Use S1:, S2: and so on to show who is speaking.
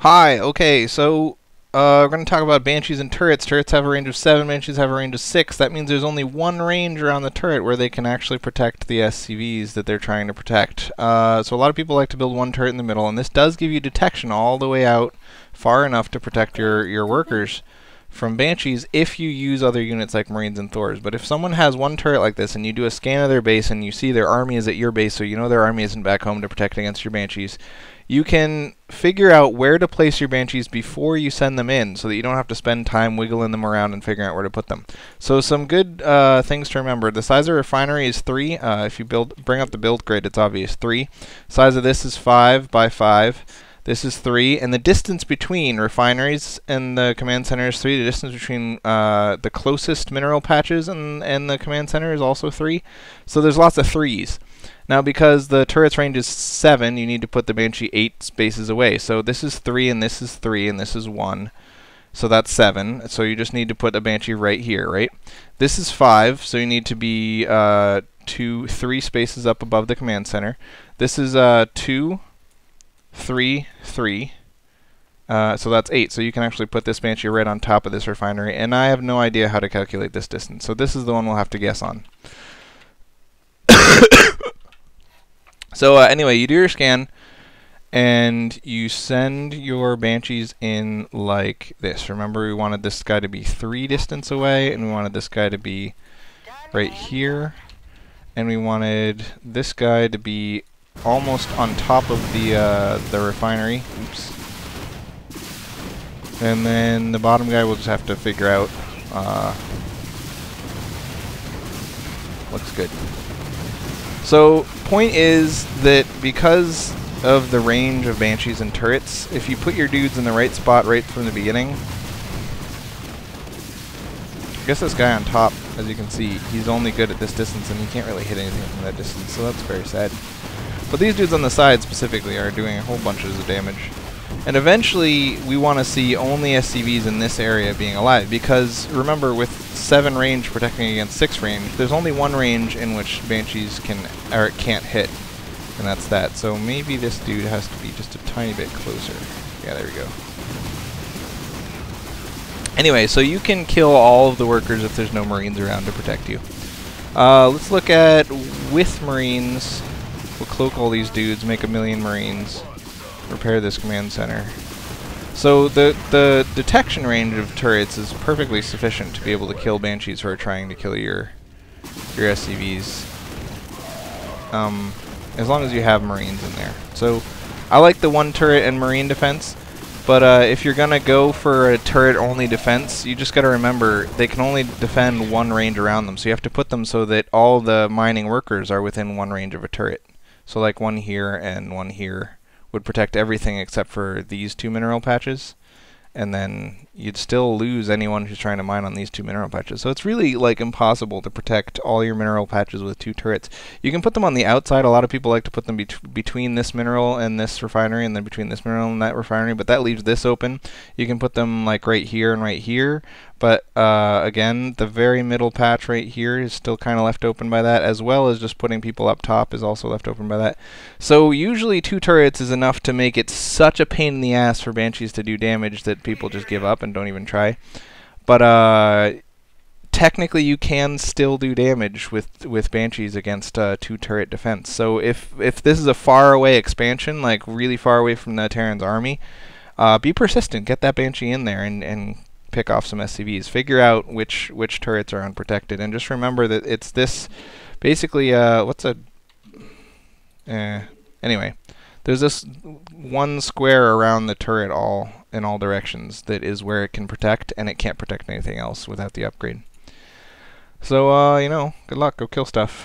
S1: Hi, okay, so we're going to talk about Banshees and turrets. Turrets have a range of 7, Banshees have a range of 6. That means there's only one range around the turret where they can actually protect the SCVs that they're trying to protect. So a lot of people like to build one turret in the middle, and this does give you detection all the way out far enough to protect your workers from Banshees if you use other units like Marines and Thors. But if someone has one turret like this and you do a scan of their base and you see their army is at your base, so you know their army isn't back home to protect against your Banshees, you can figure out where to place your Banshees before you send them in so that you don't have to spend time wiggling them around and figuring out where to put them. So some good things to remember. The size of refinery is 3. If you bring up the build grid, it's obvious. 3. Size of this is 5 by 5. This is 3, and the distance between refineries and the command center is 3. The distance between the closest mineral patches and the command center is also 3. So there's lots of 3s. Now, because the turret's range is 7, you need to put the Banshee 8 spaces away. So this is 3, and this is 3, and this is 1. So that's 7. So you just need to put a Banshee right here, right? This is 5, so you need to be 3 spaces up above the command center. This is 2, 3, 3. So that's 8. So you can actually put this Banshee right on top of this refinery. And I have no idea how to calculate this distance. So this is the one we'll have to guess on. So anyway, you do your scan, and you send your Banshees in like this. Remember, we wanted this guy to be 3 distance away, and we wanted this guy to be right here, and we wanted this guy to be almost on top of the refinery. Oops. And then the bottom guy we'll just have to figure out. Looks good. So, point is that because of the range of Banshees and turrets, if you put your dudes in the right spot right from the beginning, I guess this guy on top, as you can see, he's only good at this distance and he can't really hit anything from that distance, so that's very sad. But these dudes on the side specifically are doing a whole bunches of damage. And eventually, we want to see only SCVs in this area being alive, because remember, with 7 range protecting against 6 range, there's only 1 range in which Banshees can't hit, and that's that. So maybe this dude has to be just a tiny bit closer. Yeah, there we go. Anyway, so you can kill all of the workers if there's no Marines around to protect you. Let's look at with Marines. We'll cloak all these dudes, make 1,000,000 Marines. Repair this command center. So the detection range of turrets is perfectly sufficient to be able to kill Banshees who are trying to kill your SCVs. As long as you have Marines in there. So I like the 1 turret and Marine defense, but if you're gonna go for a turret only defense, you just gotta remember they can only defend 1 range around them. So you have to put them so that all the mining workers are within 1 range of a turret. So like 1 here and 1 here would protect everything except for these 2 mineral patches, and then you'd still lose anyone who's trying to mine on these 2 mineral patches. So it's really like impossible to protect all your mineral patches with 2 turrets. You can put them on the outside. A lot of people like to put them between this mineral and this refinery, and then between this mineral and that refinery, but that leaves this open. You can put them like right here and right here, but again, the very middle patch right here is still kind of left open by that, as well as just putting people up top is also left open by that. So usually 2 turrets is enough to make it such a pain in the ass for Banshees to do damage that people just give up and don't even try. But technically you can still do damage with Banshees against 2 turret defense. So if this is a far away expansion, like really far away from the Terran's army, be persistent, get that Banshee in there and pick off some SCVs. Figure out which turrets are unprotected, and just remember that it's this basically anyway, there's this 1 square around the turret in all directions that is where it can protect, and it can't protect anything else without the upgrade. So you know, good luck, go kill stuff.